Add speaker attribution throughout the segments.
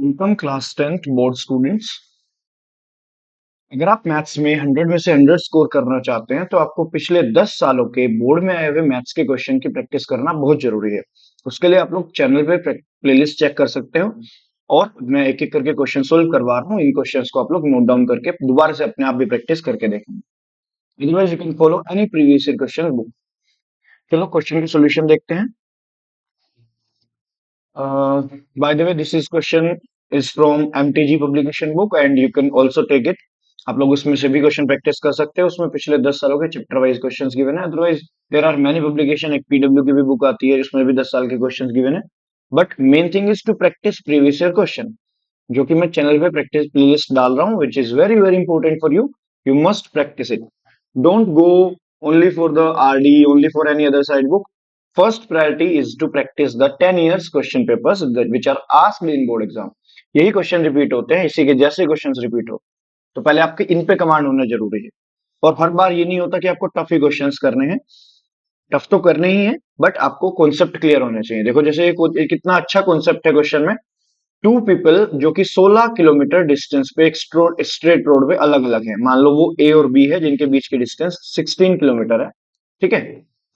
Speaker 1: Welcome class 10th board students. अगर आप maths में 100 में से 100 स्कोर करना चाहते हैं तो आपको पिछले 10 सालों के बोर्ड में आए हुए मैथ्स के क्वेश्चन की प्रैक्टिस करना बहुत जरूरी है। उसके लिए आप लोग चैनल पे प्लेलिस्ट चेक कर सकते हो और मैं एक एक करके क्वेश्चन सोल्व करवा रहा हूँ। इन क्वेश्चंस को आप लोग नोट डाउन करके दोबारा से अपने आप भी प्रैक्टिस करके देखेंगे। Otherwise you can follow any previous year question book. चलो क्वेश्चन की सोल्यूशन देखते हैं। By the way, this is question is from MTG publication book and you can also take it. आप लोग उसमें से भी क्वेश्चन प्रैक्टिस कर सकते हैं। उसमें पिछले 10 सालों के चैप्टर वाइज क्वेश्चंस गिवन है। Otherwise there are many publication. एक पीडब्ल्यू की भी बुक आती है जिसमें भी 10 साल के क्वेश्चंस गिवन है। But main thing is to practise previous year question, जो कि मैं चैनल पे प्रैक्टिस प्लेलिस्ट डाल रहा हूँ, विच is very very important for you. You must practice it. Don't go only for the RD, only for any other side book. First priority is to practice the 10 years question papers which are asked in board exam. यही question repeat होते हैं, इसी के जैसे questions repeat हो तो पहले आपके इन पे कमांड होना जरूरी है। और हर बार ये नहीं होता कि आपको टफ ही क्वेश्चंस करने हैं। टफ तो करने ही है बट आपको कॉन्सेप्ट क्लियर होने चाहिए। देखो जैसे एक कितना अच्छा कॉन्सेप्ट है क्वेश्चन में। टू पीपल जो कि 16 किलोमीटर डिस्टेंस पे एक स्ट्रेट रोड पे अलग अलग है। मान लो वो ए और बी है जिनके बीच की डिस्टेंस 16 किलोमीटर है। ठीक है,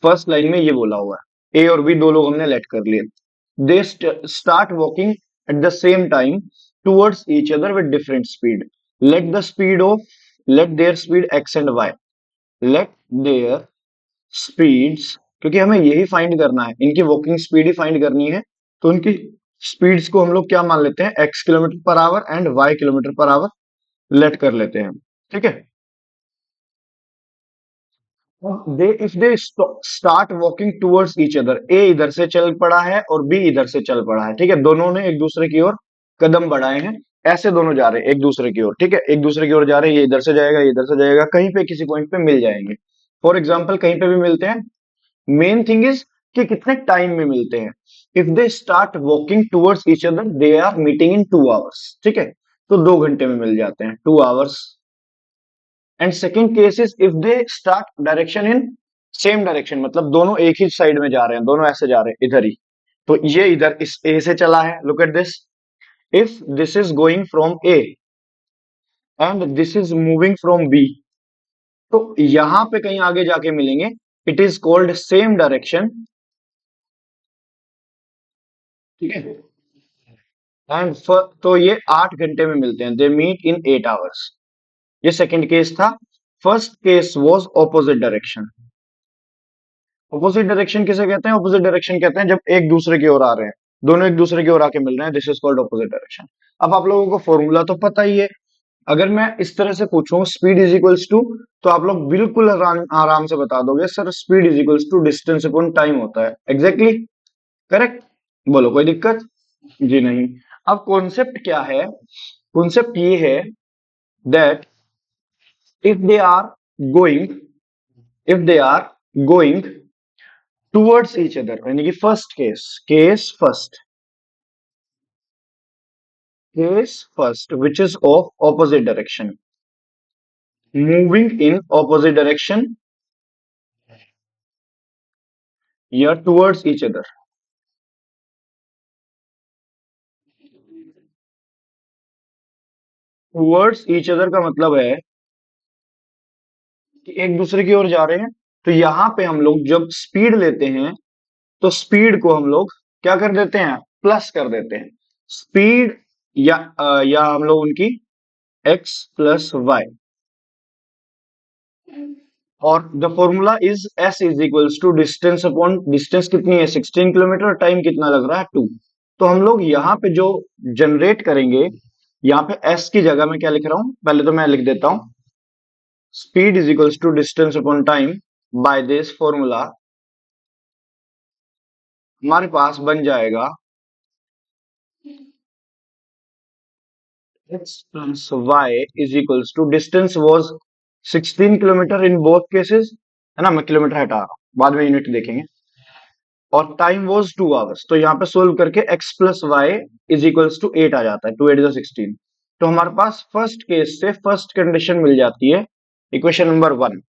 Speaker 1: फर्स्ट लाइन में ये बोला हुआ है। ए और बी दो लोग हमने लेट कर लिए। They start walking at the same time towards each other with different speed. Let the speed of let their speed x and y. Let their speeds, क्योंकि हमें यही फाइंड करना है, इनकी वॉकिंग स्पीड ही फाइंड करनी है। तो उनकी स्पीड्स को हम लोग क्या मान लेते हैं, X kilometre per hour and Y kilometre per hour let कर लेते हैं। ठीक है, they if they start walking towards each other, A इधर से चल पड़ा है और बी इधर से चल पड़ा है। ठीक है, दोनों ने एक दूसरे की ओर कदम बढ़ाए हैं। ऐसे दोनों जा रहे हैं एक दूसरे की ओर। ठीक है, एक दूसरे की ओर जा रहे हैं, ये इधर से जाएगा, ये इधर से जाएगा, कहीं पे किसी पॉइंट पे मिल जाएंगे। फॉर एग्जाम्पल कहीं पे भी मिलते हैं। मेन थिंग इज कि कितने टाइम में मिलते हैं। If they start walking towards each other they are meeting in 2 hours. ठीक है, तो 2 घंटे में मिल जाते हैं, 2 hours. And second case is if they start direction in same direction, मतलब दोनों एक ही साइड में जा रहे हैं, दोनों ऐसे जा रहे हैं इधर ही। तो ये इधर इस ए से चला है, look at this. If this is going from A and this is moving from B, तो यहां पे कहीं आगे जाके मिलेंगे। It is called same direction. ठीक है, एंड तो ये 8 घंटे में मिलते हैं। They meet in 8 hours. ये सेकंड केस था। First case was opposite direction. Opposite direction किसे कहते हैं? ऑपोजिट डायरेक्शन कहते हैं जब एक दूसरे की ओर आ रहे हैं, दोनों एक दूसरे की ओर आके मिल रहे हैं। This is called opposite direction. अब आप लोगों को फॉर्मूला तो पता ही है। अगर मैं इस तरह से पूछूं स्पीड इज इक्वल्स टू, तो आप लोग बिल्कुल आराम से बता दोगे sir speed is equals to distance upon time होता है। Exactly correct. बोलो कोई दिक्कत? जी नहीं। अब कॉन्सेप्ट क्या है? कॉन्सेप्ट ये है that if they are going if they are going towards each other, यानी कि first case first which is of opposite direction, moving in opposite direction या towards each other। towards each other का मतलब है कि एक दूसरे की ओर जा रहे हैं। तो यहां पे हम लोग जब स्पीड लेते हैं तो स्पीड को हम लोग क्या कर देते हैं, प्लस कर देते हैं। स्पीड या हम लोग उनकी एक्स प्लस वाई, और the formula is s is equals to distance upon distance कितनी है 16 किलोमीटर, टाइम कितना लग रहा है 2। तो हम लोग यहाँ पे जो जनरेट करेंगे, यहाँ पे एस की जगह मैं क्या लिख रहा हूं, पहले तो मैं लिख देता हूं speed is equals to distance upon time. By this formula हमारे पास बन जाएगा x plus y is equals to distance was 16 kilometre in both cases, है ना। मैं किलोमीटर हटा रहा हूं, बाद में यूनिट देखेंगे। और टाइम वाज 2 आवर्स। तो यहाँ पे सोल्व करके x plus Y is equals to 8 आ जाता है। 2 8 is 16। तो हमारे पास फर्स्ट केस से फर्स्ट कंडीशन मिल जाती है, इक्वेशन नंबर 1।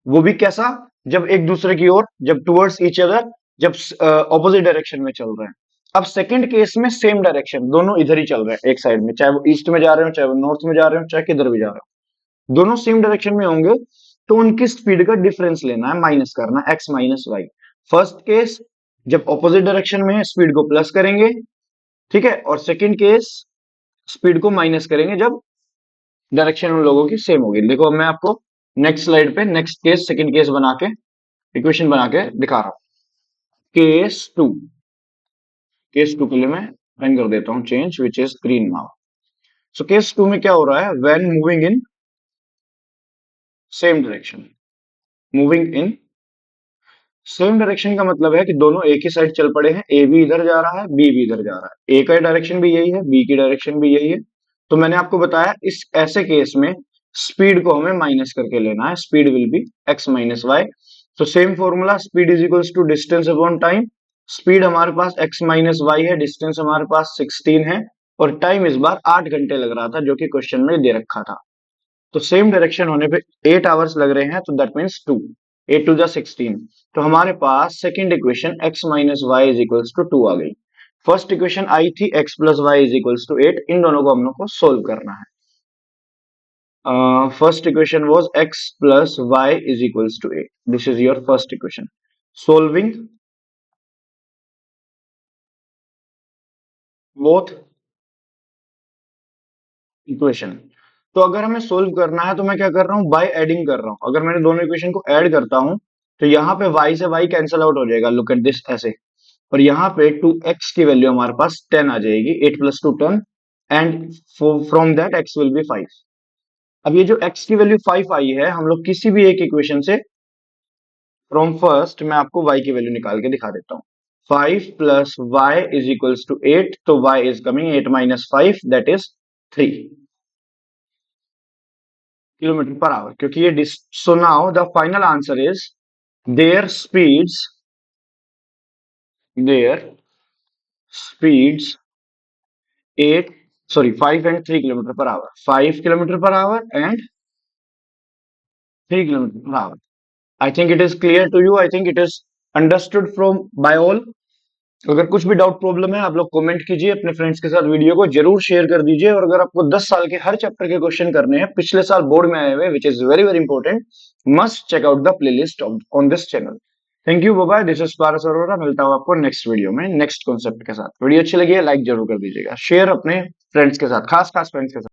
Speaker 1: वो भी कैसा? जब एक दूसरे की ओर, जब टुवर्ड्स ईच अदर, जब ऑपोजिट डायरेक्शन में चल रहे हैं। अब सेकंड केस में सेम डायरेक्शन, दोनों इधर ही चल रहे हैं एक साइड में, चाहे वो ईस्ट में जा रहे हो, चाहे वो नॉर्थ में जा रहे हो, चाहे किधर भी जा रहे हो, दोनों सेम डायरेक्शन में होंगे, तो उनकी स्पीड का डिफरेंस लेना है, माइनस करना है, x minus y. First case जब ऑपोजिट डायरेक्शन में है स्पीड को प्लस करेंगे, ठीक है, और सेकंड केस स्पीड को माइनस करेंगे जब डायरेक्शन उन लोगों की सेम होगी। देखो अब मैं आपको नेक्स्ट स्लाइड पे नेक्स्ट केस सेकंड केस बना के इक्वेशन बना के दिखा रहा हूं। केस टू के लिए मैं पेन कर देता हूं change which is green now. So case two में क्या हो रहा है, when moving in same direction, moving in same direction का मतलब है कि दोनों एक ही साइड चल पड़े हैं, ए भी इधर जा रहा है, बी भी इधर जा रहा है, ए का डायरेक्शन भी यही है, बी की डायरेक्शन भी यही है। तो मैंने आपको बताया इस ऐसे केस में स्पीड को हमें माइनस करके लेना है, speed will be X minus Y. तो same formula, speed is equals to distance upon time. Speed हमारे पास एक्स माइनस वाई है, डिस्टेंस हमारे पास 16 है, और टाइम इस बार 8 घंटे लग रहा था जो कि क्वेश्चन में दे रखा था। तो सेम डायरेक्शन होने पे 8 आवर्स लग रहे हैं, तो दैट मीन्स 2, 8 टू जा 16। तो हमारे पास second equation x minus Y is equals to 2 आ गई। फर्स्ट इक्वेशन आई थी x plus Y is equals to 8, इन दोनों को हम लोग को सोल्व करना है। First equation was x plus Y is equals to 8, this is your first equation. Solving both equation. तो अगर हमें सोल्व करना है तो मैं क्या कर रहा हूं, बाय एडिंग कर रहा हूं। अगर मैंने दोनों इक्वेशन को ऐड करता हूं तो यहाँ पे y से y कैंसिल आउट हो जाएगा, लुक एट दिस ऐसे, और यहाँ पे 2x की वैल्यू हमारे पास 10 आ जाएगी, 8 plus 2 10, and from that x will be 5। अब ये जो x की वैल्यू 5 आई है, हम लोग किसी भी एक इक्वेशन से फ्रॉम फर्स्ट, मैं आपको y की वैल्यू निकाल के दिखा देता हूँ। 5 plus Y is equals to 8, तो y is coming 8 minus 5, that is 3 kilometre per hour, क्योंकि ये so now the final answer is their speeds their speeds 8 sorry 5 and 3 kilometre per hour, 5 kilometre per hour and 3 kilometre per hour. I think it is clear to you, I think it is understood from by all. अगर कुछ भी doubt problem है आप लोग comment कीजिए, अपने friends के साथ वीडियो को जरूर शेयर कर दीजिए, और अगर आपको 10 साल के हर चैप्टर के क्वेश्चन करने हैं पिछले साल बोर्ड में आए हुए, which is very very important, must check out the playlist on this channel. Thank you, bye bye, this is Paras Arora. मिलता हूं आपको नेक्स्ट वीडियो में नेक्स्ट कॉन्सेप्ट के साथ। वीडियो अच्छी लगी है लाइक जरूर कर दीजिएगा, शेयर अपने फ्रेंड्स के साथ, खास खास फ्रेंड्स के साथ।